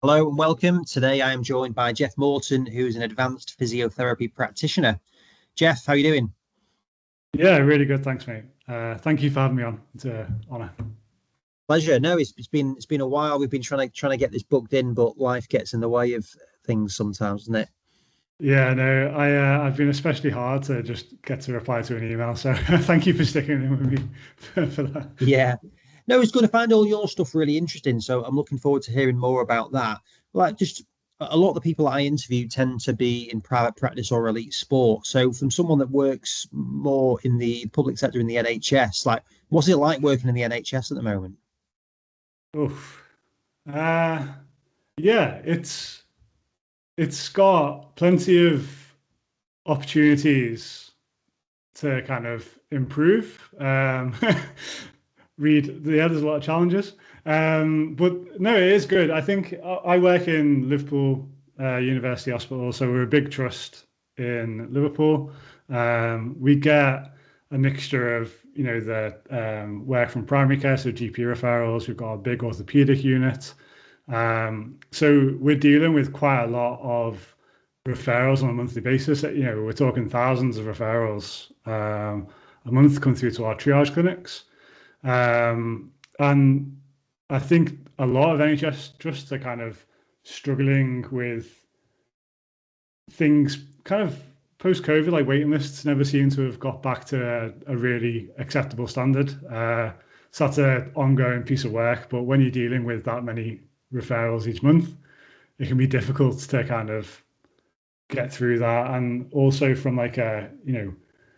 Hello and welcome. Today I am joined by Jeff Morton, who is an advanced physiotherapy practitioner. Jeff, how are you doing? Yeah, really good. Thanks, mate. Thank you for having me on. It's an honor. Pleasure. No, it's been a while. We've been trying to get this booked in, but life gets in the way of things sometimes, doesn't it? Yeah, no, I've been especially hard to just get to reply to an email. So thank you for sticking in with me for that. Yeah. No, it's good to find all your stuff really interesting. So I'm looking forward to hearing more about that. Like just a lot of the people I interview tend to be in private practice or elite sport. So from someone that works more in the public sector in the NHS, like what's it like working in the NHS at the moment? Oof. Uh, yeah, it's got plenty of opportunities to kind of improve. There's a lot of challenges. But no, it is good. I think I work in Liverpool University Hospital, so we're a big trust in Liverpool. We get a mixture of, the work from primary care, so GP referrals. We've got a big orthopedic unit. So we're dealing with quite a lot of referrals on a monthly basis. We're talking thousands of referrals a month come through to our triage clinics. And I think a lot of NHS trusts are kind of struggling with things kind of post-COVID, like waiting lists never seem to have got back to a really acceptable standard. So that's an ongoing piece of work. But when you're dealing with that many referrals each month, it can be difficult to kind of get through that. And also from like a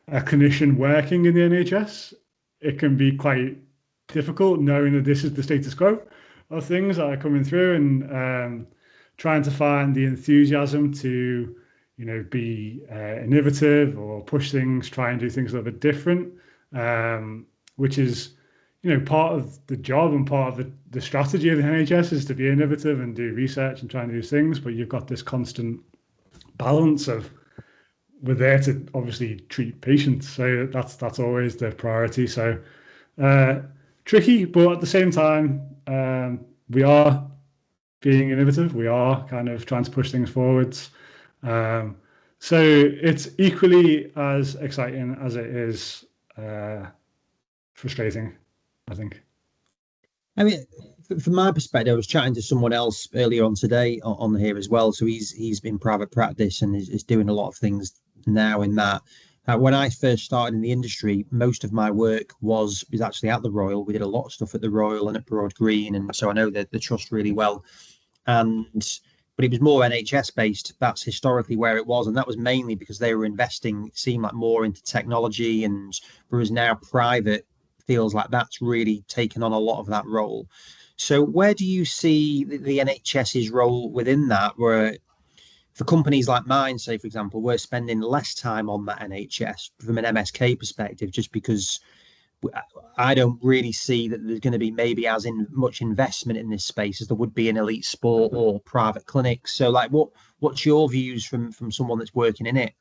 clinician working in the NHS, it can be quite difficult knowing that this is the status quo of things that are coming through and trying to find the enthusiasm to, be innovative or push things, try and do things a little bit different, which is, part of the job and part of the strategy of the NHS is to be innovative and do research and try and do these things. But you've got this constant balance of we're there to obviously treat patients, so that's always the priority. So uh, tricky, but at the same time, we are being innovative. We are kind of trying to push things forwards. Um, so it's equally as exciting as it is frustrating, I think. I mean, from my perspective, I was chatting to someone else earlier on today on here as well. So he's in private practice and is doing a lot of things now in that. When I first started in the industry, most of my work was actually at the Royal. We did a lot of stuff at the Royal and at Broad Green, and so I know the trust really well. And but it was more NHS based. That's historically where it was, and that was mainly because they were investing, it seemed like more into technology, and whereas now private feels like that's really taken on a lot of that role. So where do you see the NHS's role within that? Where for companies like mine, say for example, we're spending less time on that NHS from an MSK perspective, just because I don't really see that there's going to be maybe as in much investment in this space as there would be in elite sport or private clinics. So, like, what's your views from someone that's working in it?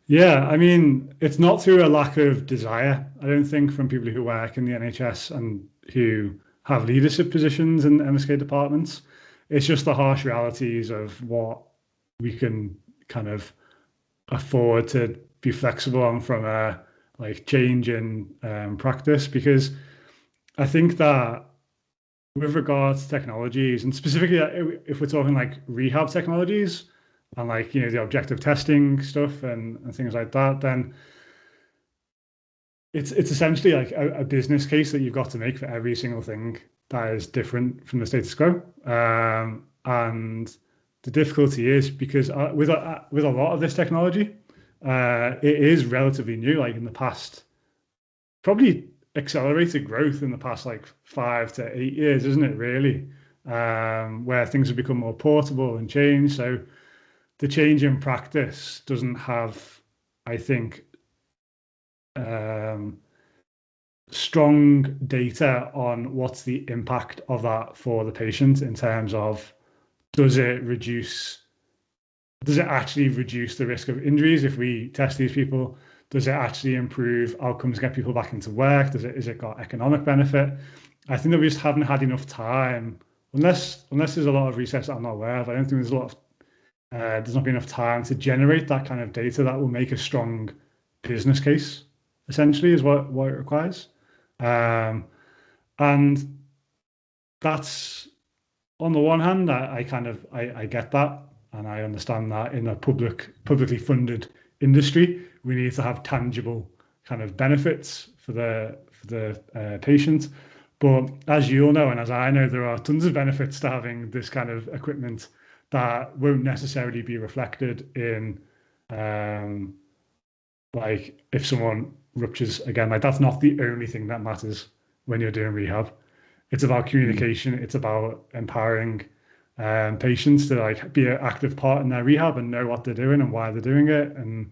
Yeah, I mean, it's not through a lack of desire, I don't think, from people who work in the NHS and who have leadership positions in MSK departments. It's just the harsh realities of what we can kind of afford to be flexible on from a like change in practice. Because I think that with regards to technologies, and specifically if we're talking like rehab technologies and like the objective testing stuff and things like that, then it's essentially like a business case that you've got to make for every single thing that is different from the status quo. And the difficulty is because with a lot of this technology, it is relatively new. Like in the past, probably accelerated growth in the past like 5 to 8 years, isn't it? Really, where things have become more portable and changed. So the change in practice doesn't have, I think, um, strong data on what's the impact of that for the patient in terms of does it reduce, does it actually reduce the risk of injuries if we test these people? Does it actually improve outcomes, get people back into work? Is it got economic benefit? I think that we just haven't had enough time unless there's a lot of research that I'm not aware of, I don't think there's a lot of there's not been enough time to generate that kind of data that will make a strong business case. Essentially, is what it requires, and that's on the one hand, I kind of I get that, and I understand that in a publicly funded industry, we need to have tangible kind of benefits for the patient. But as you all know, and as I know, there are tons of benefits to having this kind of equipment that won't necessarily be reflected in, like if someone ruptures again, like that's not the only thing that matters when you're doing rehab. It's about communication. It's about empowering patients to like be an active part in their rehab and know what they're doing and why they're doing it. And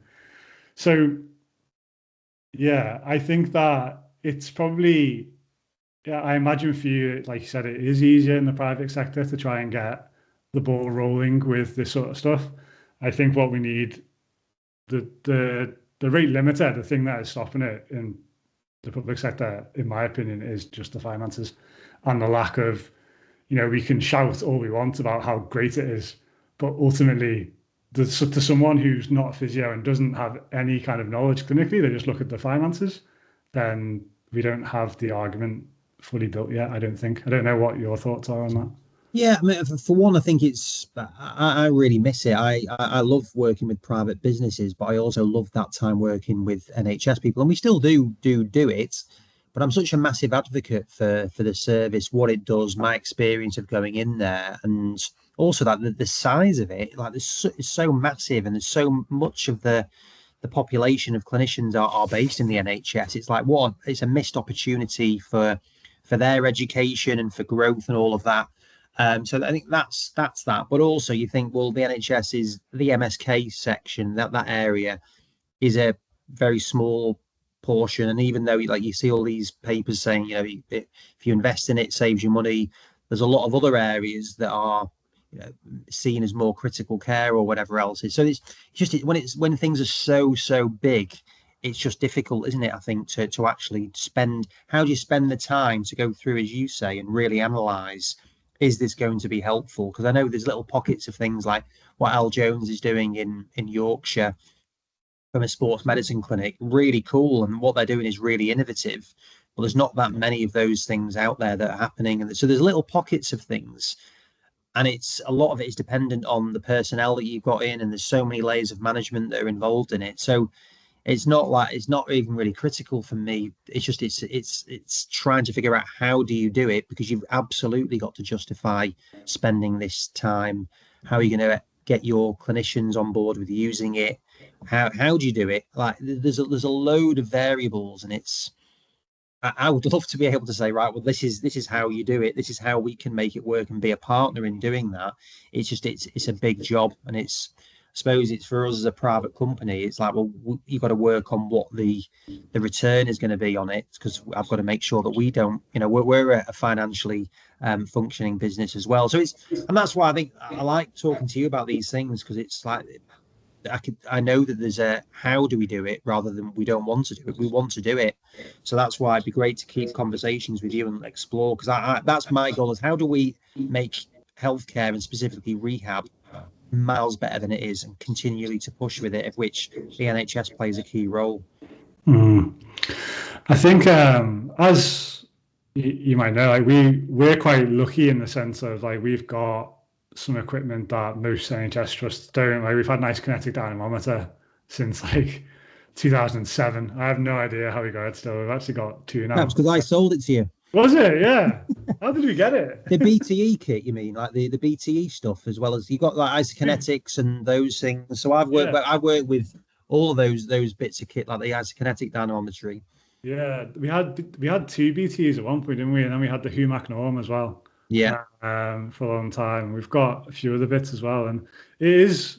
so, yeah, I think that it's probably, yeah, I imagine for you, like you said, it is easier in the private sector to try and get the ball rolling with this sort of stuff. I think what we need, the rate limiter, the thing that is stopping it in the public sector, in my opinion, is just the finances and the lack of, we can shout all we want about how great it is, but ultimately, to someone who's not a physio and doesn't have any kind of knowledge clinically, they just look at the finances, then we don't have the argument fully built yet, I don't think. I don't know what your thoughts are on that. Yeah, I mean, for one, I think I really miss it. I love working with private businesses, but I also love that time working with NHS people, and we still do it. But I'm such a massive advocate for the service, what it does, my experience of going in there, and also that the size of it, like it's so massive, and there's so much of the population of clinicians are based in the NHS. It's like it's a missed opportunity for their education and for growth and all of that. So I think that's that. But also you think, well, the NHS is the MSK section, that area is a very small portion. And even though like you see all these papers saying, if you invest in it, it saves you money, there's a lot of other areas that are seen as more critical care or whatever else is. So it's just when things are so big, it's just difficult, isn't it? I think to actually how do you spend the time to go through, as you say, and really analyze, is this going to be helpful? Because I know there's little pockets of things like what Al Jones is doing in Yorkshire from a sports medicine clinic, really cool, and what they're doing is really innovative. Well, there's not that many of those things out there that are happening, and so there's little pockets of things, and it's a lot of it is dependent on the personnel that you've got in, and there's so many layers of management that are involved in it. So it's not even really critical for me. It's just it's trying to figure out how do you do it, because you've absolutely got to justify spending this time. How are you going to get your clinicians on board with using it? How do you do it? Like there's a load of variables, and I would love to be able to say, right, well, this is how you do it. This is how we can make it work and be a partner in doing that. It's just it's a big job, and I suppose it's for us as a private company. It's like, well, you've got to work on what the return is going to be on it, because I've got to make sure that we don't, we're a financially functioning business as well. So and that's why I think I like talking to you about these things, because it's like I know that there's a how do we do it rather than we don't want to do it. We want to do it. So that's why it'd be great to keep conversations with you and explore, because that's my goal, is how do we make healthcare and specifically rehab miles better than it is, and continually to push with it, of which the NHS plays a key role. I think as you might know, like we're quite lucky in the sense of like we've got some equipment that most NHS trusts don't. Like we've had nice kinetic dynamometer since like 2007. I have no idea how we got it still. We've actually got two now. That's because I sold it to you. Was it? Yeah. How did we get it? The BTE kit, you mean, like the BTE stuff, as well as you got like isokinetics and those things. So I've worked with all of those bits of kit, like the isokinetic dynamometry. Yeah, we had two BTEs at one point, didn't we? And then we had the Humac norm as well. Yeah. For a long time. We've got a few other bits as well, and it's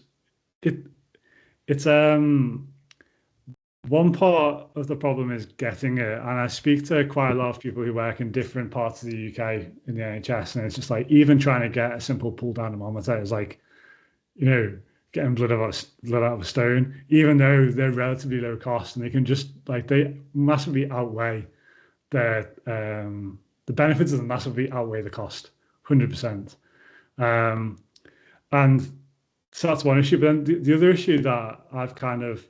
one part of the problem is getting it. And I speak to quite a lot of people who work in different parts of the UK in the NHS, and it's just like even trying to get a simple pull dynamometer is like, getting blood out of a stone, even though they're relatively low cost, and they can just like they massively outweigh the benefits of them massively outweigh the cost 100%. And so that's one issue. But then the other issue that I've kind of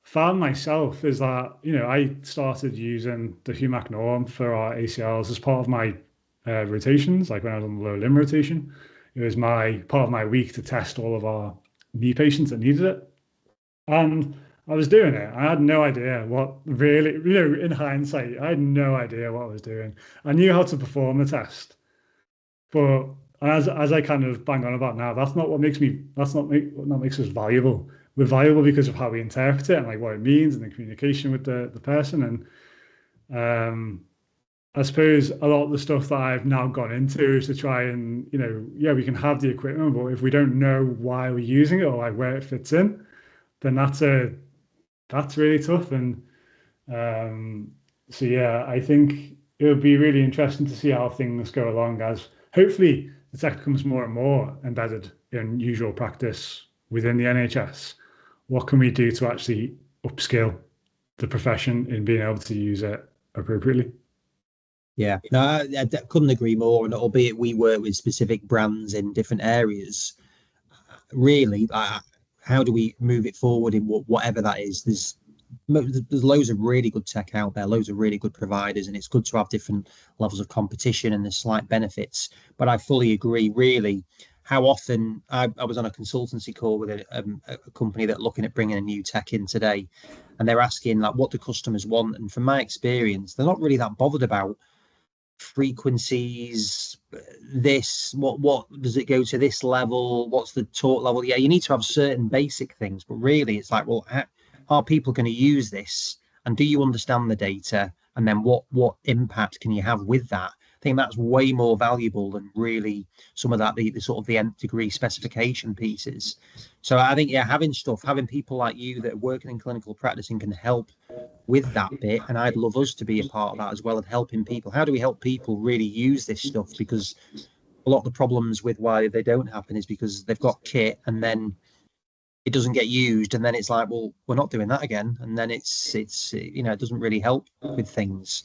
found myself is that, I started using the Humac norm for our ACLs as part of my rotations, like when I was on the lower limb rotation. It was my part of my week to test all of our knee patients that needed it. And I was doing it. I had no idea what really, in hindsight, I had no idea what I was doing. I knew how to perform the test, but as I kind of bang on about now, that's not what makes us valuable. We're valuable because of how we interpret it and like what it means and the communication with the person. And I suppose a lot of the stuff that I've now gone into is to try and, we can have the equipment, but if we don't know why we're using it or like where it fits in, then that's really tough. And so yeah, I think it would be really interesting to see how things go along as hopefully the tech becomes more and more embedded in usual practice within the NHS. What can we do to actually upskill the profession in being able to use it appropriately? Yeah, no, I couldn't agree more. And albeit we work with specific brands in different areas, really, how do we move it forward in whatever that is? There's loads of really good tech out there, loads of really good providers, and it's good to have different levels of competition and there's slight benefits. But I fully agree, really, how often I was on a consultancy call with a company that are looking at bringing a new tech in today, and they're asking like, what do customers want? And from my experience, they're not really that bothered about frequencies, what does it go to this level, what's the torque level. Yeah, you need to have certain basic things, but really it's like, well, are people going to use this, and do you understand the data, and then what impact can you have with that? I think that's way more valuable than really some of that, the sort of the nth degree specification pieces. So I think, yeah, having people like you that are working in clinical practice and can help with that bit, and I'd love us to be a part of that as well, and helping people. How do we help people really use this stuff? Because a lot of the problems with why they don't happen is because they've got kit and then it doesn't get used, and then it's like, well, we're not doing that again, and then it's it doesn't really help with things.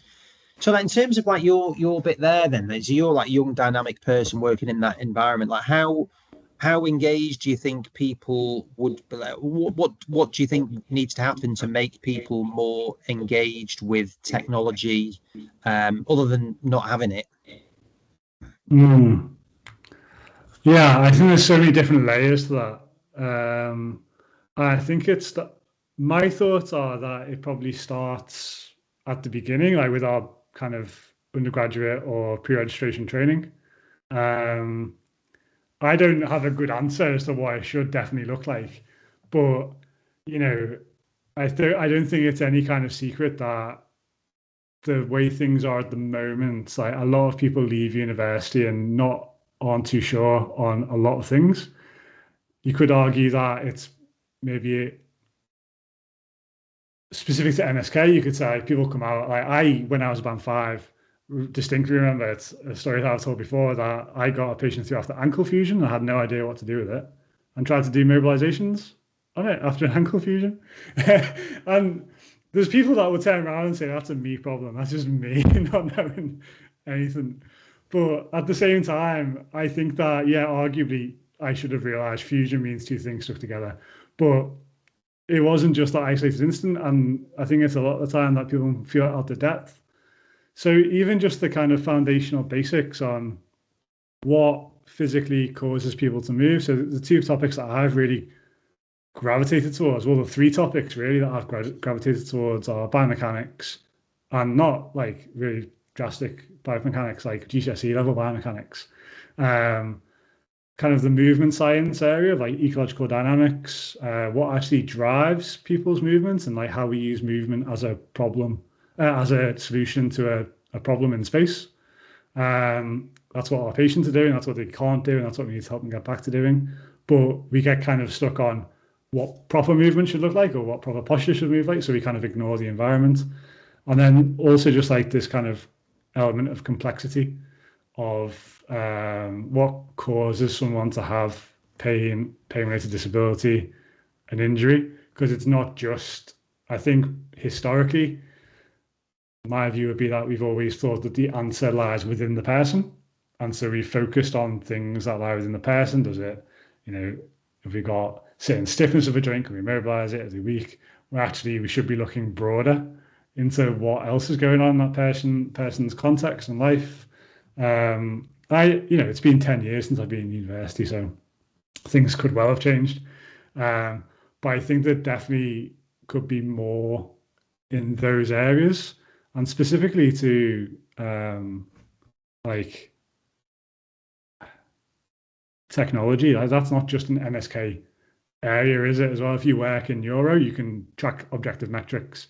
So that in terms of like your bit there, then so you're like young dynamic person working in that environment, like how engaged do you think people would be? Like, what do you think needs to happen to make people more engaged with technology, other than not having it? Yeah, I think there's so many different layers to that. I think it's that my thoughts are that it probably starts at the beginning, like with our kind of undergraduate or pre-registration training. I don't have a good answer as to what it should definitely look like, but I don't think it's any kind of secret that the way things are at the moment, like a lot of people leave university and aren't too sure on a lot of things. You could argue that it's maybe specific to MSK. You could say people come out like when I was band 5, distinctly remember it's a story that I've told before that I got a patient through after ankle fusion. I had no idea what to do with it and tried to do mobilizations on it after an ankle fusion. And there's people that would turn around and say that's a me problem. That's just me not knowing anything. But at the same time, I think that, yeah, arguably I should have realized fusion means two things stuck together. But it wasn't just that isolated instant. And I think it's a lot of the time that people feel out of depth. So even just the kind of foundational basics on what physically causes people to move. So the two topics that I've really gravitated towards, well, the three topics really that I've gravitated towards are biomechanics, and not like really drastic biomechanics like GCSE level biomechanics. Kind of the movement science area, like ecological dynamics, what actually drives people's movements, and like how we use movement as a problem, as a solution to a problem in space. That's what our patients are doing, that's what they can't do, and that's what we need to help them get back to doing. But we get kind of stuck on what proper movement should look like or what proper posture should move like, so we kind of ignore the environment. And then also just like this kind of element of complexity of what causes someone to have pain-related disability, and injury, because it's not just, I think historically, my view would be that we've always thought that the answer lies within the person, And so we focused on things that lie within the person. Does it, if we got certain stiffness of a joint, can we mobilize it every week? We should be looking broader into what else is going on in that person's context and life. It's been 10 years since I've been in university, so things could well have changed. But I think there definitely could be more in those areas, and specifically to like technology. That's not just an MSK area, is it? As well, if you work in neuro, you can track objective metrics.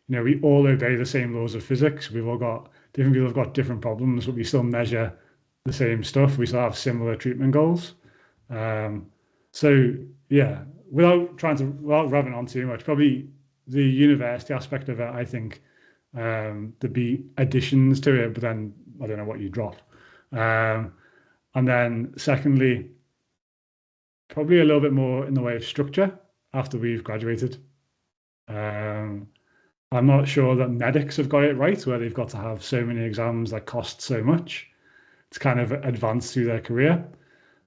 We all obey the same laws of physics. We've all got different people have got different problems, but we still measure the same stuff. We still have similar treatment goals. So yeah, without rambling on too much, probably the university aspect of it, I think there'd be additions to it, but then I don't know what you drop. And then secondly, probably a little bit more in the way of structure after we've graduated. I'm not sure that medics have got it right, where they've got to have so many exams that cost so much to kind of advance through their career.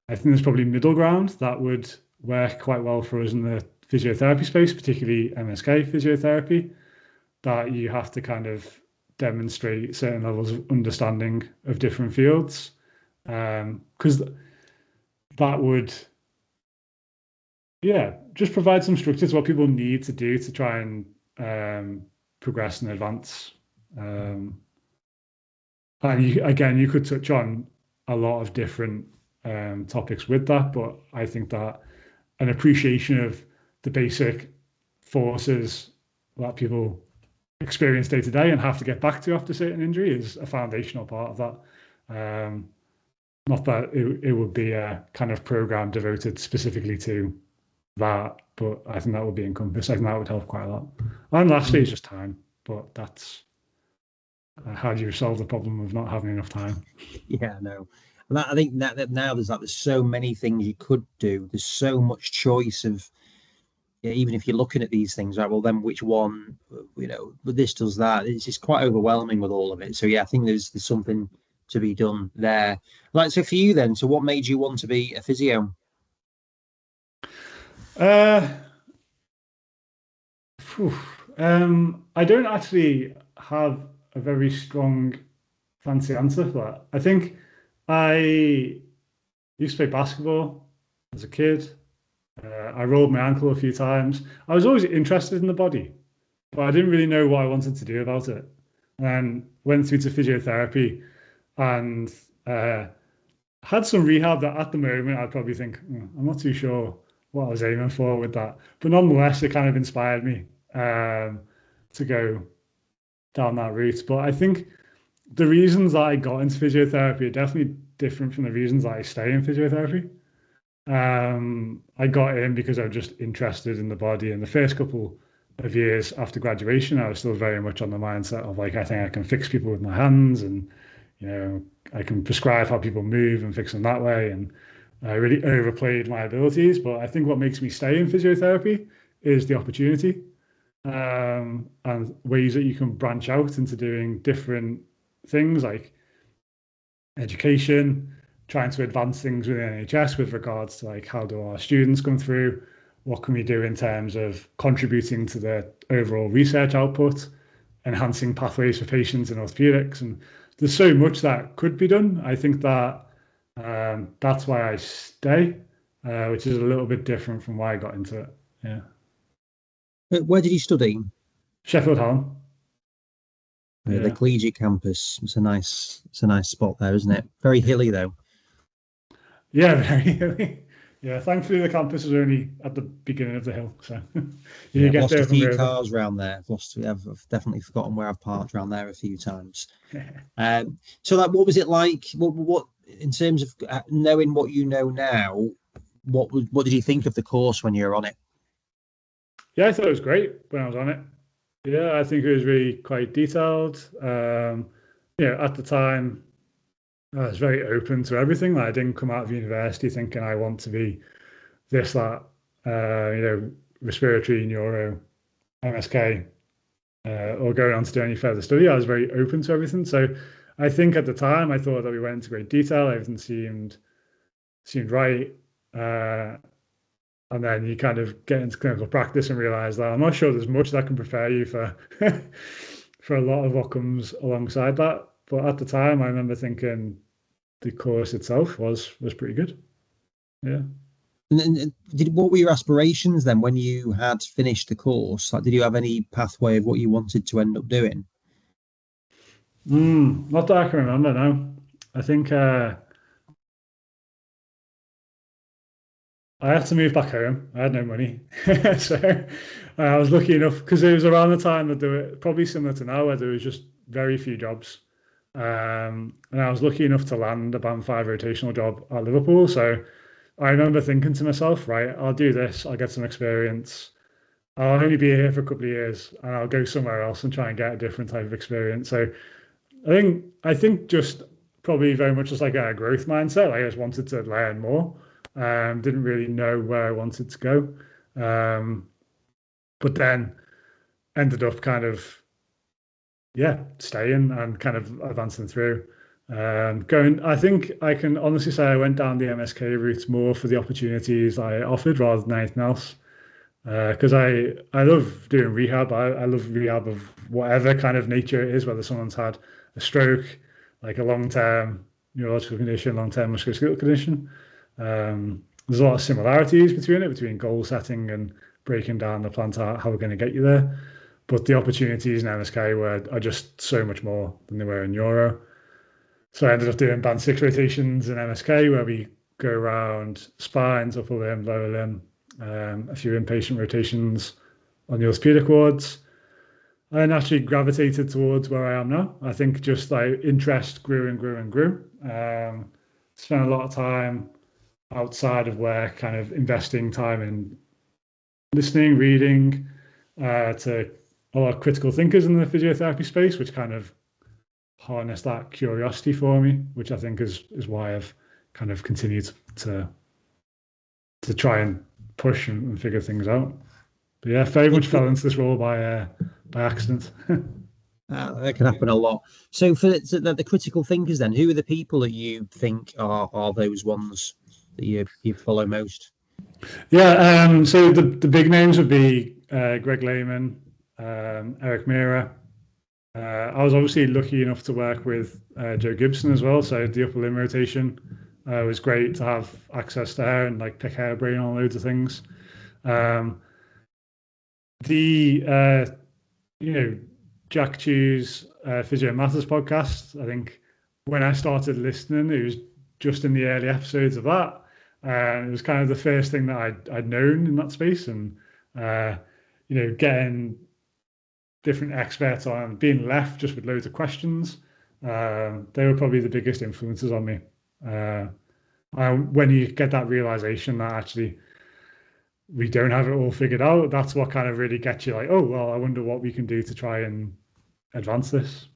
I think there's probably middle ground that would work quite well for us in the physiotherapy space, particularly MSK physiotherapy, that you have to kind of demonstrate certain levels of understanding of different fields. Because that would, just provide some structure to what people need to do to try and progress and advance. And you could touch on a lot of different topics with that, but I think that an appreciation of the basic forces that people experience day to day and have to get back to after certain injury is a foundational part of that. Not that it would be a kind of program devoted specifically to that, but I think that would be encompassed. I think that would help quite a lot. And lastly, it's just time, but that's how do you solve the problem of not having enough time? Yeah, no. I think that now there's so many things you could do. There's so much choice of, even if you're looking at these things, right? Well, then which one, but this does that. It's just quite overwhelming with all of it. So yeah, I think there's something to be done there. Like, so for you then, so what made you want to be a physio? I don't actually have a very strong fancy answer for that. I think I used to play basketball as a kid. I rolled my ankle a few times. I was always interested in the body, but I didn't really know what I wanted to do about it. And went through to physiotherapy and had some rehab that at the moment I'd probably think, I'm not too sure what I was aiming for with that. But nonetheless, it kind of inspired me to go down that route. But I think the reasons that I got into physiotherapy are definitely different from the reasons that I stay in physiotherapy. I got in because I was just interested in the body. And the first couple of years after graduation, I was still very much on the mindset of like, I think I can fix people with my hands, and I can prescribe how people move and fix them that way. And I really overplayed my abilities. But I think what makes me stay in physiotherapy is the opportunity, and ways that you can branch out into doing different things like education, trying to advance things within NHS with regards to like how do our students come through, what can we do in terms of contributing to the overall research output, enhancing pathways for patients in orthopedics. And there's so much that could be done. I think that that's why I stay, which is a little bit different from why I got into it. Yeah. Where did you study? Sheffield Hallam. The collegiate campus. It's a nice spot there, isn't it? Very hilly though. Yeah, very hilly. Yeah, thankfully the campus is only at the beginning of the hill, so you get lost there a few cars around there. I've definitely forgotten where I've parked around there a few times. So, like, what was it like? What in terms of knowing what you know now? What did you think of the course when you were on it? Yeah, I thought it was great when I was on it. Yeah, I think it was really quite detailed. At the time, I was very open to everything. I didn't come out of university thinking I want to be this, that, respiratory, neuro, MSK, or going on to do any further study. I was very open to everything. So I think at the time I thought that we went into great detail. Everything seemed right. And then you kind of get into clinical practice and realize that I'm not sure there's much that can prepare you for for a lot of what comes alongside that. But at the time, I remember thinking the course itself was pretty good. Yeah. What were your aspirations then when you had finished the course? Like, did you have any pathway of what you wanted to end up doing? Not that I can remember, no. I think I had to move back home. I had no money. So I was lucky enough because it was around the time that there were probably similar to now where there was just very few jobs. And I was lucky enough to land a band five rotational job at Liverpool. So I remember thinking to myself, right, I'll do this, I'll get some experience. I'll only be here for a couple of years and I'll go somewhere else and try and get a different type of experience. So I think just probably very much just like a growth mindset. I just wanted to learn more. Didn't really know where I wanted to go. But then ended up kind of staying and kind of advancing through. I think I can honestly say I went down the MSK route more for the opportunities I offered rather than anything else. Because I love doing rehab. I love rehab of whatever kind of nature it is, whether someone's had a stroke, like a long-term neurological condition, long-term musculoskeletal condition. There's a lot of similarities between goal setting and breaking down the plan to how we're going to get you there. But the opportunities in MSK are just so much more than they were in Euro. So I ended up doing band six rotations in MSK where we go around spines, upper limb, lower limb, a few inpatient rotations on the orthopedic wards. I naturally gravitated towards where I am now. I think just like interest grew and grew and grew. Spent a lot of time outside of work, kind of investing time in listening, reading, to a lot of critical thinkers in the physiotherapy space, which kind of harnessed that curiosity for me, which I think is why I've kind of continued to try and push and figure things out. But yeah, very much fell into this role by accident. That can happen a lot. So for the critical thinkers, then, who are the people that you think are those ones that you follow most? Yeah, so the big names would be Greg Lehman, Eric Mira. I was obviously lucky enough to work with Joe Gibson as well. So the upper limb rotation was great to have access to her and like pick her brain on loads of things. Jack Chew's Physio Matters podcast. I think when I started listening, it was just in the early episodes of that. It was kind of the first thing that I'd known in that space, and getting different experts on and being left just with loads of questions. They were probably the biggest influences on me. When you get that realization that actually we don't have it all figured out, that's what kind of really gets you like, oh, well, I wonder what we can do to try and advance this.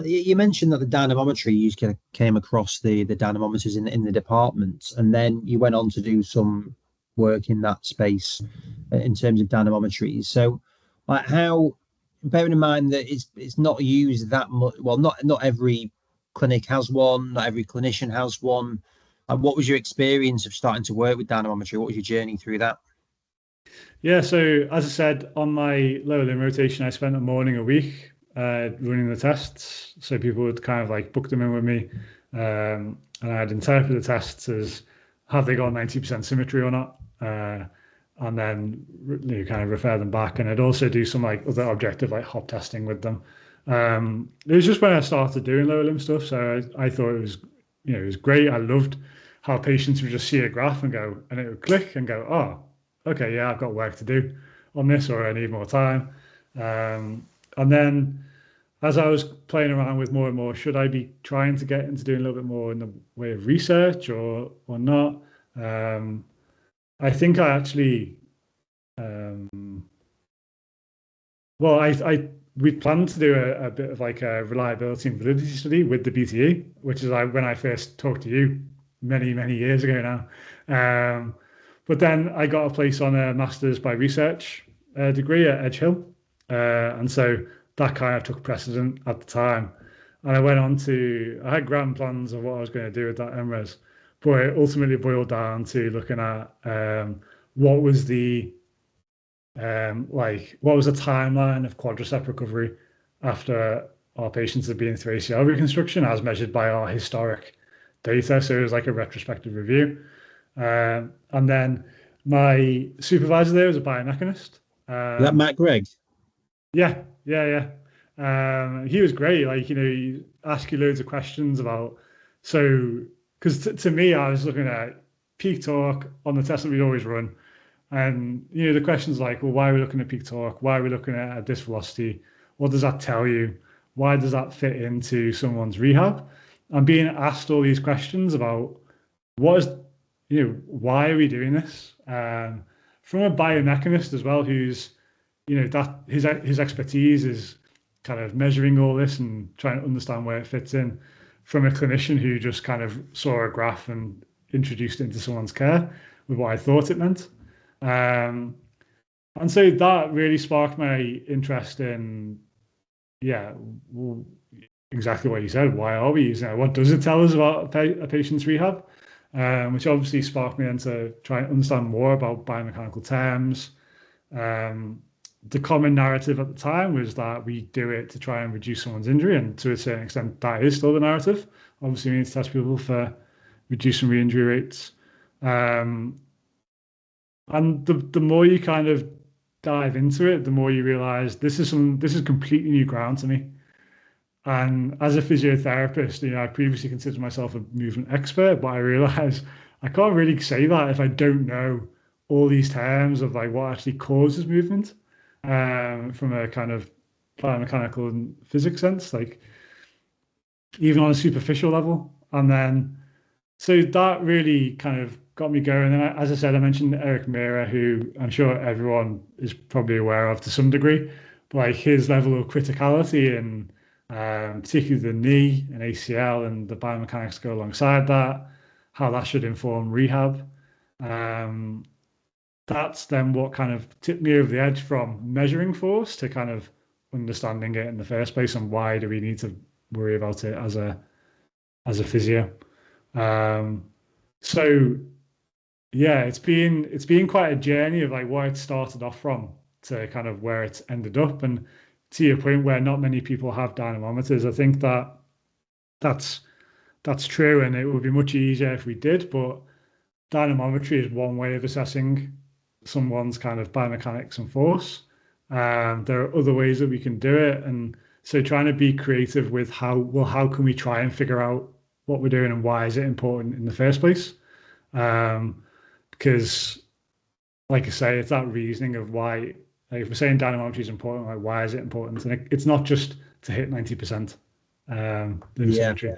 You mentioned that the dynamometry, you kind of came across the dynamometers in the department, and then you went on to do some work in that space in terms of dynamometries. So, like, how, bearing in mind that it's not used that much, well, not every clinic has one, not every clinician has one. What was your experience of starting to work with dynamometry? What was your journey through that? Yeah, so as I said, on my lower limb rotation, I spent a morning a week running the tests. So people would kind of like book them in with me, and I'd interpret the tests as have they got 90% symmetry or not, and then kind of refer them back. And I'd also do some like other objective like hop testing with them. It was just when I started doing lower limb stuff, so I thought it was great. I loved how patients would just see a graph and it would click and go, oh, okay, yeah, I've got work to do on this, or I need more time. And then as I was playing around with more and more, should I be trying to get into doing a little bit more in the way of research or not? I think I actually, we planned to do a bit of like a reliability and validity study with the BTE, which is like when I first talked to you many, many years ago now. But then I got a place on a master's by research degree at Edge Hill. And so that kind of took precedent at the time. And I had grand plans of what I was going to do with that MRes, but it ultimately boiled down to looking at what was the what was the timeline of quadricep recovery after our patients had been through ACL reconstruction as measured by our historic data. So it was like a retrospective review. And then my supervisor there was a biomechanist. Is that Matt Gregg? Yeah, yeah, yeah. He was great. Like, he asked you loads of questions about, so, because to me, I was looking at peak torque on the test that we'd always run. And, the questions like, well, why are we looking at peak torque? Why are we looking at disc velocity? What does that tell you? Why does that fit into someone's rehab? I'm being asked all these questions about what is, why are we doing this? From a biomechanist as well, who's, that his expertise is kind of measuring all this and trying to understand where it fits in. From a clinician who just kind of saw a graph and introduced it into someone's care with what I thought it meant. And so that really sparked my interest in, well, exactly what you said. Why are we using it? What does it tell us about a patient's rehab? Which obviously sparked me into trying to understand more about biomechanical terms. The common narrative at the time was that we do it to try and reduce someone's injury, and to a certain extent, that is still the narrative. Obviously, we need to test people for reducing re-injury rates. And the more you kind of dive into it, the more you realize this is completely new ground to me. And as a physiotherapist, I previously considered myself a movement expert, but I realize I can't really say that if I don't know all these terms of like what actually causes movement, from a kind of biomechanical and physics sense, like even on a superficial level. And then, so that really kind of got me going. And as I said, I mentioned Eric Mira, who I'm sure everyone is probably aware of to some degree, but like his level of criticality and particularly the knee and ACL and the biomechanics go alongside that, how that should inform rehab. That's then what kind of tipped me over the edge from measuring force to kind of understanding it in the first place, and why do we need to worry about it as a physio. So yeah, it's been quite a journey of like where it started off from to kind of where it's ended up. And to your point, where not many people have dynamometers, I think that's true, and it would be much easier if we did. But dynamometry is one way of assessing someone's kind of biomechanics and force. There are other ways that we can do it, and so trying to be creative with how can we try and figure out what we're doing and why is it important in the first place? Because, like I say, it's that reasoning of why. Like if we're saying dynamometry is important, like why is it important? And it's not just to hit 90%. Symmetry.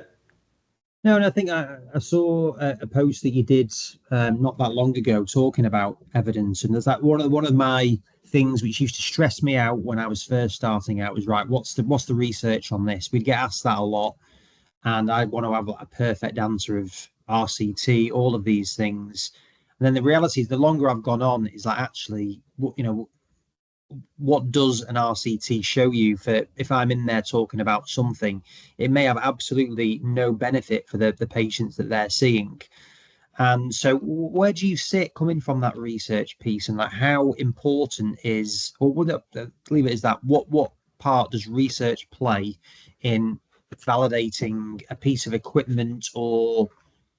No, and I think I saw a post that you did not that long ago talking about evidence, and there's that one of my things which used to stress me out when I was first starting out was, right, what's the research on this? We'd get asked that a lot, and I want to have a perfect answer of RCT, all of these things. And then the reality is, the longer I've gone on, is like, actually, what does an RCT show you? For if I'm in there talking about something, it may have absolutely no benefit for the patients that they're seeing. And so where do you sit coming from that research piece, and like how important is, or would leave it as that, what part does research play in validating a piece of equipment or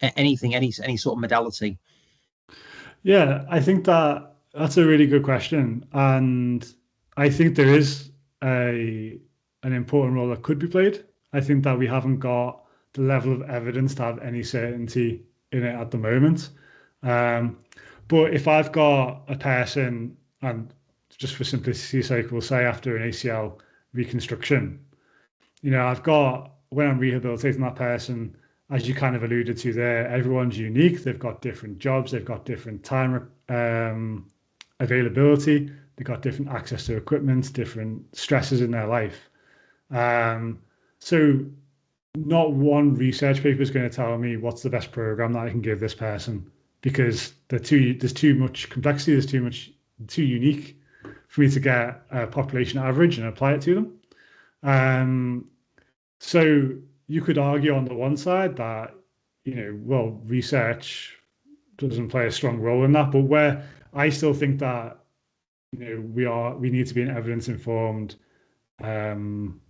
anything, any sort of modality? Yeah, I think that's a really good question, and I think there is an important role that could be played. I think that we haven't got the level of evidence to have any certainty in it at the moment. But if I've got a person, and just for simplicity's sake, we'll say after an ACL reconstruction, I've got, when I'm rehabilitating that person, as you kind of alluded to there, everyone's unique. They've got different jobs, they've got different time availability, they've got different access to equipment, different stresses in their life. So not one research paper is going to tell me what's the best program that I can give this person, because there's too much complexity, too unique for me to get a population average and apply it to them. So you could argue on the one side that, well, research doesn't play a strong role in that, but where I still think that, we need to be an evidence-informed um,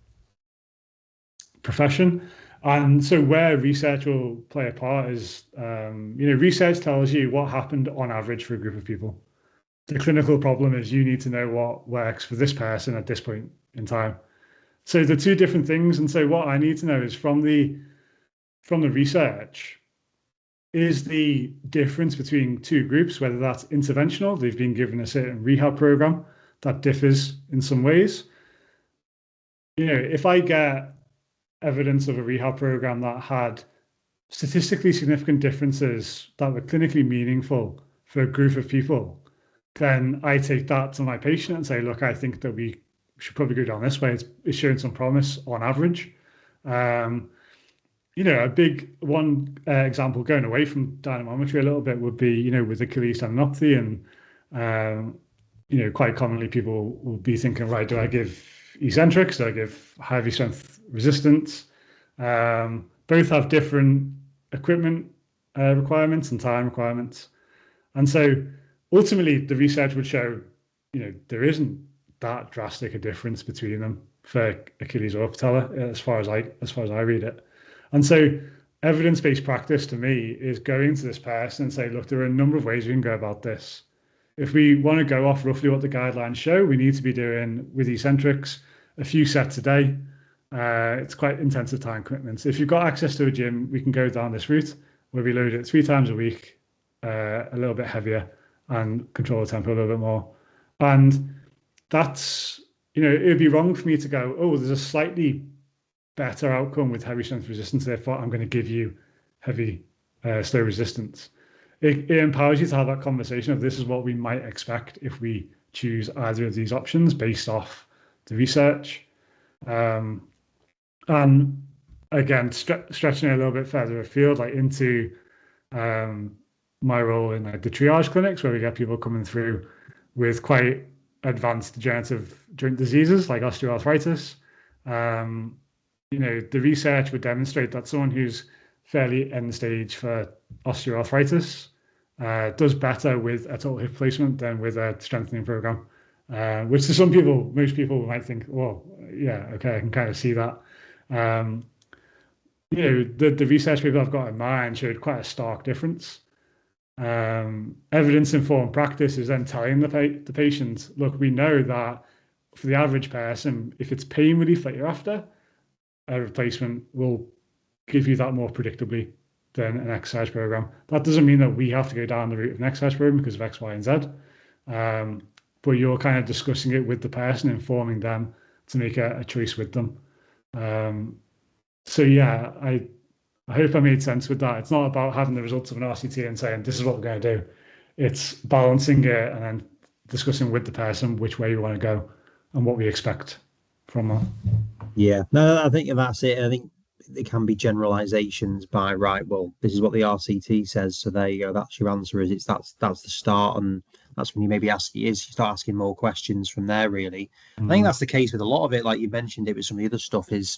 profession. And so where research will play a part is, research tells you what happened on average for a group of people. The clinical problem is you need to know what works for this person at this point in time. So the two different things. And so what I need to know is from the research, is the difference between two groups, whether that's interventional, they've been given a certain rehab program that differs in some ways. If I get evidence of a rehab program that had statistically significant differences that were clinically meaningful for a group of people, then I take that to my patient and say, look, I think that we should probably go down this way. It's showing some promise on average. A big one example going away from dynamometry a little bit would be, with Achilles tendinopathy, and quite commonly people will be thinking, right, do I give eccentrics? Do I give heavy strength resistance? Both have different equipment requirements and time requirements, and so ultimately the research would show, there isn't that drastic a difference between them for Achilles or patella, as far as I read it. And so evidence-based practice to me is going to this person and say, look, there are a number of ways we can go about this. If we want to go off roughly what the guidelines show, we need to be doing with eccentrics a few sets a day. It's quite intensive time commitments. If you've got access to a gym, we can go down this route where we load it 3 times a week, a little bit heavier, and control the tempo a little bit more. And that's, it would be wrong for me to go, oh, there's a slightly better outcome with heavy strength resistance, therefore I'm going to give you heavy slow resistance. It empowers you to have that conversation of this is what we might expect if we choose either of these options based off the research. And again, stretching it a little bit further afield, like into my role in like the triage clinics, where we get people coming through with quite advanced degenerative joint diseases like osteoarthritis. The research would demonstrate that someone who's fairly end stage for osteoarthritis does better with a total hip replacement than with a strengthening program, which to most people might think, well, yeah, okay, I can kind of see that. The research people I've got in mind showed quite a stark difference. Evidence-informed practice is then telling the patient, look, we know that for the average person, if it's pain relief that you're after, a replacement will give you that more predictably than an exercise program. That doesn't mean that we have to go down the route of an exercise program because of X, Y, and Z. But you're kind of discussing it with the person, informing them to make a choice with them. So yeah, I hope I made sense with that. It's not about having the results of an RCT and saying, this is what we're going to do. It's balancing it and then discussing with the person which way you want to go and what we expect from them. Yeah, no, I think that's it. I think it can be generalizations by, right, well, this is what the RCT says, so there you go, that's your answer. That's the start, and that's when you start asking more questions from there, really. I think that's the case with a lot of it, like you mentioned it with some of the other stuff, is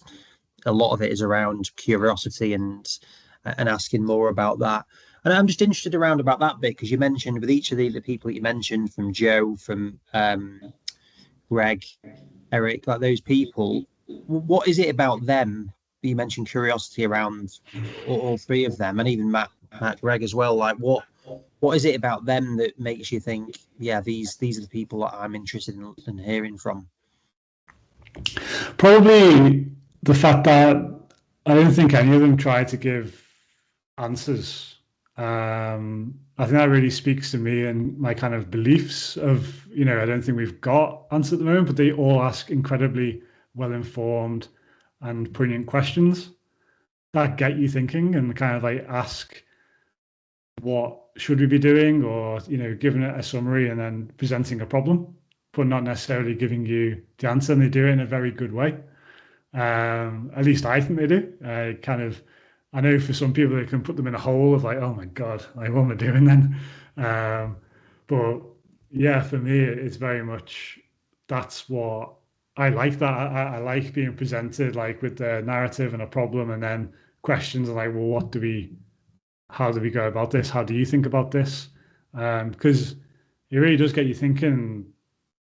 a lot of it is around curiosity and asking more about that. And I'm just interested around about that bit, because you mentioned with each of the people that you mentioned, from Joe, from Greg, Eric, like those people, what is it about them? You mentioned curiosity around all 3 of them, and even Matt Greg as well. Like what is it about them that makes you think, yeah, these are the people that I'm interested in hearing from? Probably the fact that I don't think any of them try to give answers. I think that really speaks to me and my kind of beliefs of, I don't think we've got answers at the moment, but they all ask incredibly well-informed and poignant questions that get you thinking and kind of like ask, what should we be doing? Or, giving it a summary and then presenting a problem, but not necessarily giving you the answer. And they do it in a very good way. At least I think they do. I know for some people, it can put them in a hole of like, oh my God, like what am I doing then? But yeah, for me, it's very much, that's what I like that. I like being presented like with the narrative and a problem, and then questions like, well, how do we go about this? How do you think about this? Because it really does get you thinking.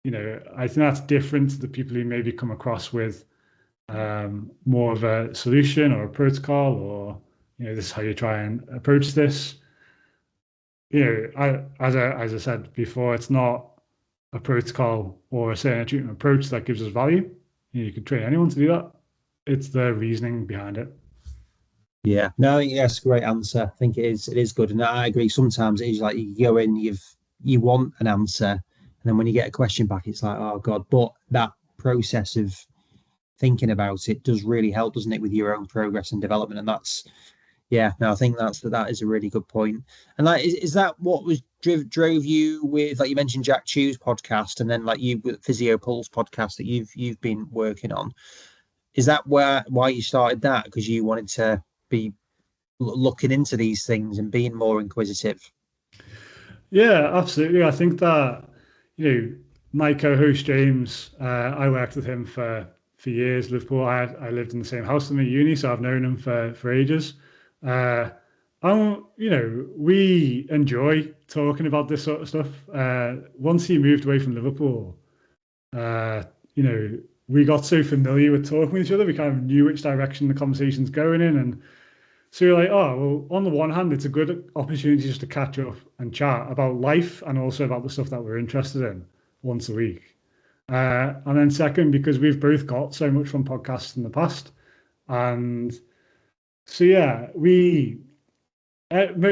I think that's different to the people who maybe come across with more of a solution or a protocol, or this is how you try and approach this. As I said before, it's not a protocol or a certain treatment approach that gives us value. You can train anyone to do that. It's the reasoning behind it. Yeah, no, I think that's a great answer. I think it is good, and I agree. Sometimes it is like you go in, you want an answer, and then when you get a question back, it's like, oh God. But that process of thinking about it does really help, doesn't it, with your own progress and development? And that's, yeah, no, I think that is a really good point. And like, is that what was drove you with, like you mentioned, Jack Chew's podcast, and then like you with Physio Pulse podcast that you've been working on? Is that why you started that? Because you wanted to be looking into these things and being more inquisitive? Yeah, absolutely. I think that, my co-host James, I worked with him for years. Liverpool. I lived in the same house with him at uni, so I've known him for ages. Uh, we enjoy talking about this sort of stuff. Once he moved away from Liverpool, uh, you know, we got so familiar with talking with each other, we kind of knew which direction the conversation's going in, and so you're like, oh, well, on the one hand, it's a good opportunity just to catch up and chat about life and also about the stuff that we're interested in once a week. And then second, because we've both got so much from podcasts in the past. And so, yeah, a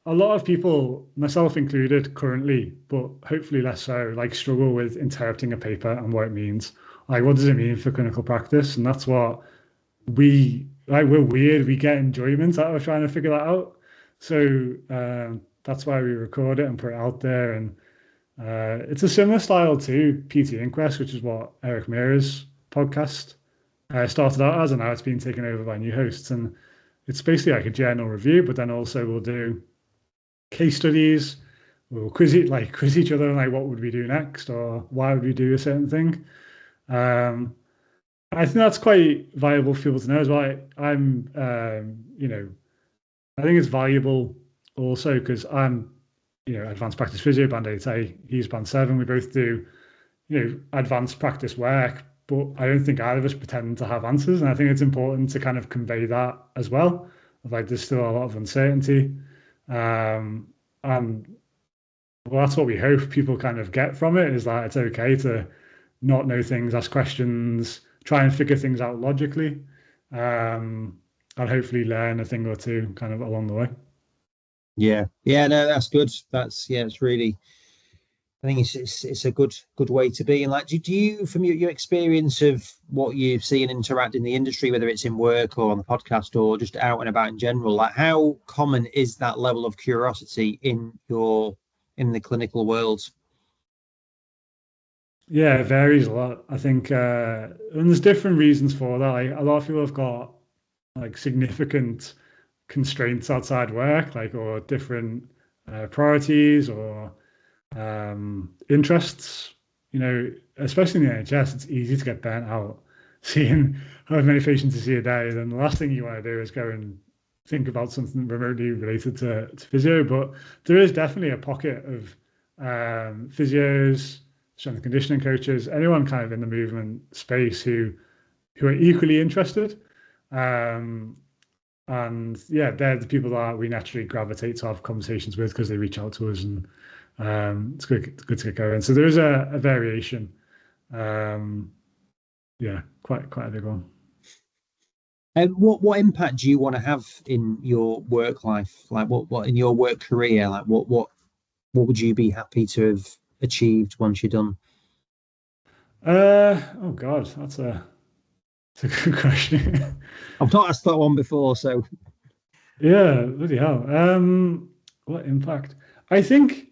lot of people, myself included currently, but hopefully less so, like struggle with interpreting a paper and what it means. Like, what does it mean for clinical practice? And that's what we're weird. We get enjoyment out of trying to figure that out. So that's why we record it and put it out there. And it's a similar style to PT Inquest, which is what Eric Meira's podcast started out as, and now it's been taken over by new hosts. And it's basically like a journal review, but then also we'll do case studies. We'll quiz each other on like what would we do next, or why would we do a certain thing. I think that's quite valuable for people to know as well. I think it's valuable also because I'm, advanced practice physio, band 8A, he's band 7. We both do, advanced practice work, but I don't think either of us pretend to have answers. And I think it's important to kind of convey that as well. Like, there's still a lot of uncertainty. And well, that's what we hope people kind of get from it, is that it's okay to not know things, ask questions, try and figure things out logically, and hopefully learn a thing or two kind of along the way. Yeah, yeah, no, that's good. It's really, I think it's a good way to be. And like, do you, from your experience of what you see and interact in the industry, whether it's in work or on the podcast or just out and about in general, like how common is that level of curiosity in the clinical world? Yeah, it varies a lot. I think, and there's different reasons for that. Like, a lot of people have got like significant constraints outside work, like, or different priorities or interests. Especially in the NHS, it's easy to get burnt out seeing how many patients you see a day. Then the last thing you want to do is go and think about something remotely related to physio. But there is definitely a pocket of physios, strength and conditioning coaches, anyone kind of in the movement space who are equally interested. And yeah, they're the people that we naturally gravitate to have conversations with because they reach out to us, and it's good to get going. So there is a variation. Yeah, quite a big one. And what impact do you want to have in your work life? Like what in your work career? Like what would you be happy to have achieved once you're done? Oh God, that's a good question. I've not asked that one before, so Yeah, bloody hell. What impact? I think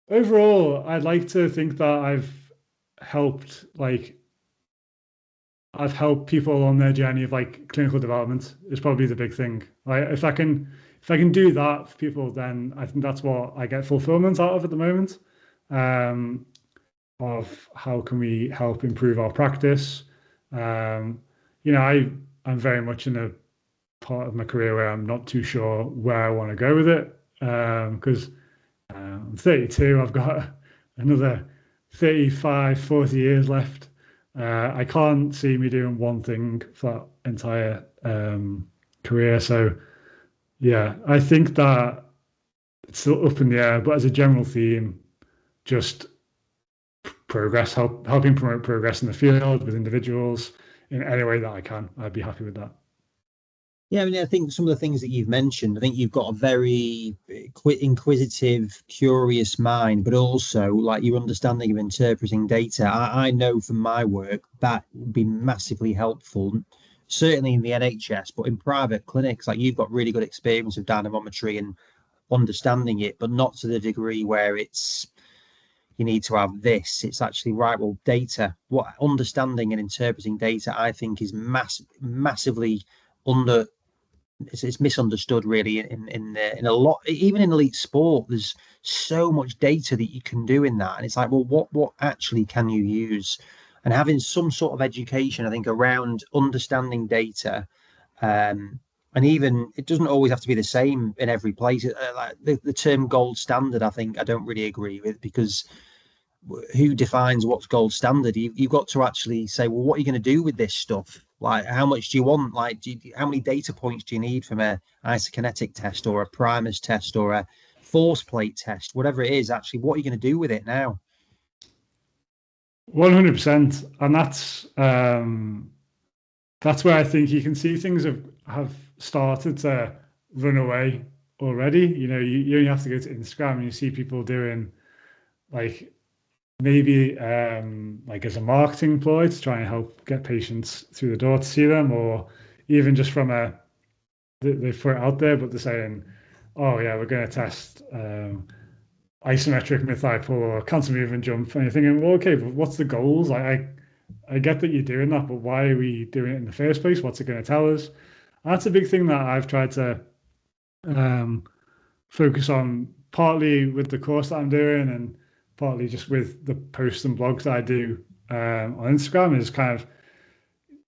overall, I'd like to think that helped like I've helped people on their journey of like clinical development is probably the big thing. Like, if I can do that for people, then I think that's what I get fulfillment out of at the moment. um, of how can we help improve our practice. I'm very much in a part of my career where I'm not too sure where I want to go with it, because I'm 32. I've got another 35, 40 years left. I can't see me doing one thing for that entire career. So yeah, I think that it's still up in the air, but as a general theme, just progress, helping promote progress in the field with individuals in any way that I can. I'd be happy with that. Yeah, I mean, I think some of the things that you've mentioned, I think you've got a very inquisitive, curious mind, but also like your understanding of interpreting data. I know from my work that would be massively helpful, certainly in the NHS, but in private clinics, like you've got really good experience of dynamometry and understanding it, but not to the degree where it's you need to have this. It's actually right. Well, data, what understanding and interpreting data, I think is massively under it's misunderstood really in a lot, even in elite sport. There's so much data that you can do in that, and it's like, well, what actually can you use? And having some sort of education, I think, around understanding data, and even it doesn't always have to be the same in every place. Like the term gold standard, I think I don't really agree with, because who defines what's gold standard? You've got to actually say, well, what are you going to do with this stuff? Like, how much do you want? Like, how many data points do you need from a isokinetic test or a primers test or a force plate test, whatever it is? Actually, what are you going to do with it now? 100%. And that's where I think you can see things have started to run away already. You only have to go to Instagram and you see people doing like maybe like as a marketing ploy to try and help get patients through the door to see them, or even just from they throw it out there, but they're saying, oh yeah, we're going to test isometric mid-thigh pull or counter movement jump, and you're thinking, well, okay, but what's the goals? I get that you're doing that, but why are we doing it in the first place? What's it going to tell us? And that's a big thing that I've tried to um, focus on, partly with the course that I'm doing and partly just with the posts and blogs that I do on Instagram, is kind of,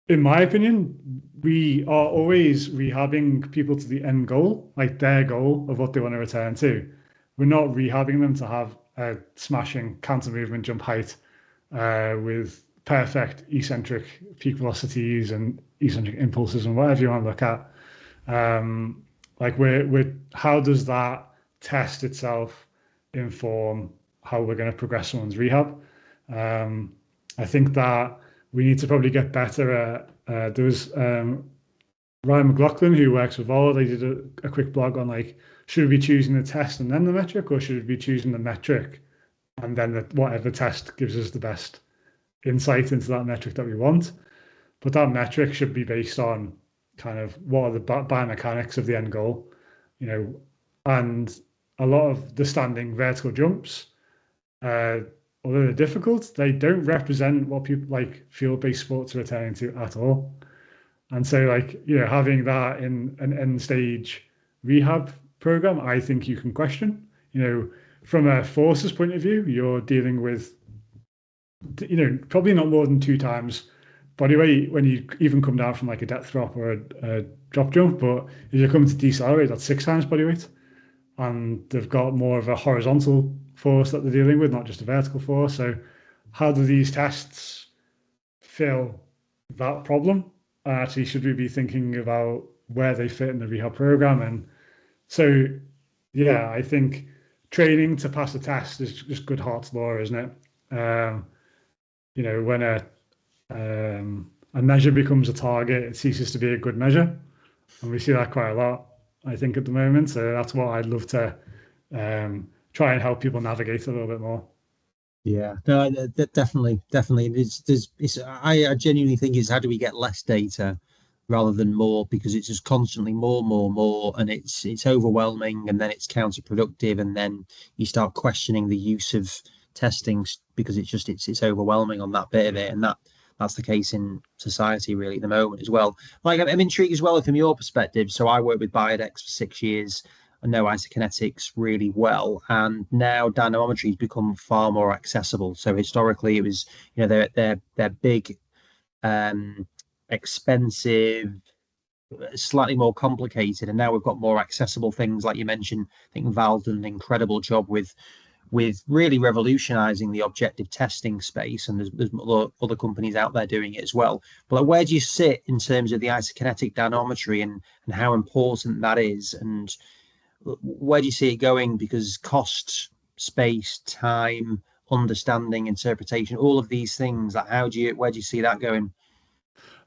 in my opinion, we are always rehabbing people to the end goal, like their goal of what they want to return to. We're not rehabbing them to have a smashing counter movement jump height with perfect eccentric peak velocities and eccentric impulses and whatever you want to look at. Like we're how does that test itself inform how we're going to progress someone's rehab? I think that we need to probably get better at. There was Ryan McLaughlin, who works with Vola. They did a quick blog on like, should we be choosing the test and then the metric, or should we be choosing the metric and then whatever test gives us the best insight into that metric that we want? But that metric should be based on kind of what are the biomechanics of the end goal, and a lot of the standing vertical jumps, although they're difficult, they don't represent what people like field-based sports are returning to at all. And so, like, having that in an end stage rehab program, I think you can question. From a forces point of view, you're dealing with, probably not more than 2 times body weight when you even come down from like a depth drop or a drop jump. But if you're coming to decelerate, that's 6 times body weight. And they've got more of a horizontal force that they're dealing with, not just a vertical force. So how do these tests fill that problem? Actually, should we be thinking about where they fit in the rehab program? And so, yeah, I think training to pass a test is just good Hart's law, isn't it? When a measure becomes a target, it ceases to be a good measure. And we see that quite a lot, I think, at the moment. So that's what I'd love to try and help people navigate a little bit more. Yeah, no, definitely. I genuinely think it's how do we get less data rather than more, because it's just constantly more, and it's overwhelming, and then it's counterproductive, and then you start questioning the use of testing because it's overwhelming on that bit of it, and that's the case in society really at the moment as well. Like I'm intrigued as well from your perspective. So I worked with Biodex for 6 years. know isokinetics really well, and now dynamometry has become far more accessible. So historically, it was, they're big, um, expensive, slightly more complicated, and now we've got more accessible things like you mentioned. I think Valve done an incredible job with really revolutionizing the objective testing space, and there's other companies out there doing it as well. But like, where do you sit in terms of the isokinetic dynamometry and how important that is, and where do you see it going? Because cost, space, time, understanding, interpretation, all of these things, like where do you see that going?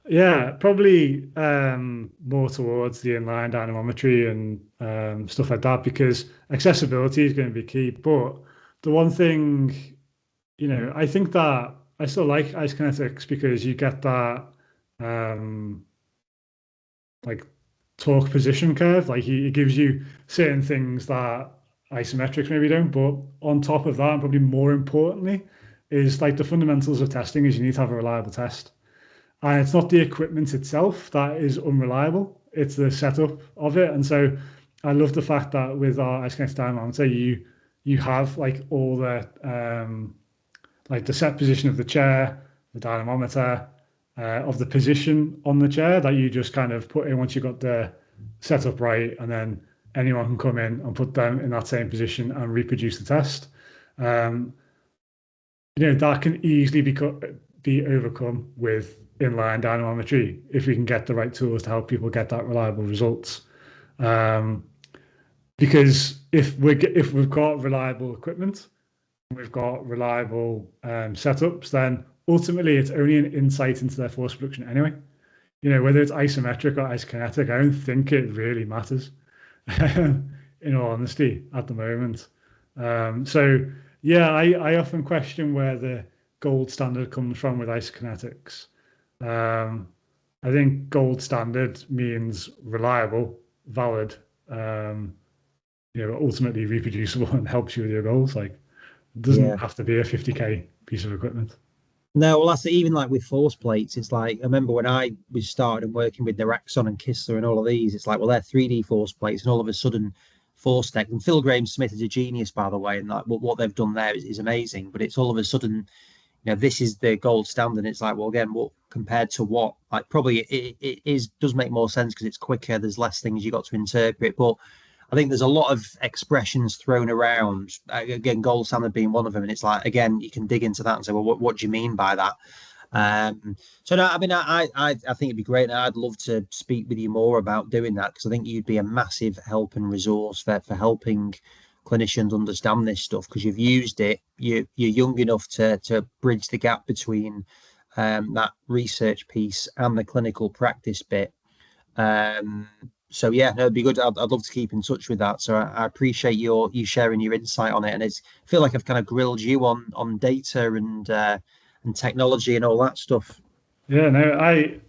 Yeah, probably more towards the inline dynamometry and stuff like that, because accessibility is going to be key. But the one thing, I think that I still like ice kinetics because you get that um, like torque position curve. Like it gives you certain things that isometrics maybe don't. But on top of that, and probably more importantly, is like the fundamentals of testing is you need to have a reliable test. And it's not the equipment itself that is unreliable, it's the setup of it. And so I love the fact that with our ice kinetic dynamometer, you have like all the like the set position of the chair, the dynamometer, of the position on the chair that you just kind of put in once you got the setup right, and then anyone can come in and put them in that same position and reproduce the test. Um, that can easily be overcome with inline dynamometry if we can get the right tools to help people get that reliable results. Um, because if we've got reliable equipment, we've got reliable setups, then ultimately it's only an insight into their force production anyway. Whether it's isometric or isokinetic, I don't think it really matters, in all honesty, at the moment. So yeah, I often question where the gold standard comes from with isokinetics. I think gold standard means reliable, valid, ultimately reproducible and helps you with your goals. Like, it Yeah. doesn't have to be a 50K piece of equipment. No, well, that's it. Even like with force plates, it's like I remember when I was started working with Naraxon and Kistler and all of these. It's like, well, they're 3D force plates, and all of a sudden, force tech. And Phil Graham Smith is a genius, by the way, and like what they've done there is amazing. But it's all of a sudden, this is the gold standard. It's like, well, again, what compared to what? Like, probably it is does make more sense because it's quicker. There's less things you got to interpret, but I think there's a lot of expressions thrown around. Again, gold standard being one of them, and it's like, again, you can dig into that and say, well, what do you mean by that? So no, I mean, I think it'd be great, and I'd love to speak with you more about doing that because I think you'd be a massive help and resource for helping clinicians understand this stuff because you've used it. You're young enough to bridge the gap between that research piece and the clinical practice bit. Um, so yeah, no, it'd be good. I'd love to keep in touch with that. So I appreciate you sharing your insight on it, and I feel like I've kind of grilled you on data and technology and all that stuff. Yeah, no, I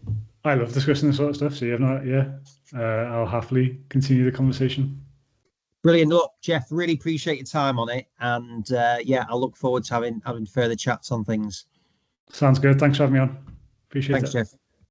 love discussing this sort of stuff. So you've not, yeah, I'll happily continue the conversation. Brilliant. Look, Jeff, really appreciate your time on it, and yeah, I look forward to having further chats on things. Sounds good. Thanks for having me on. Appreciate Thanks, it. Jeff.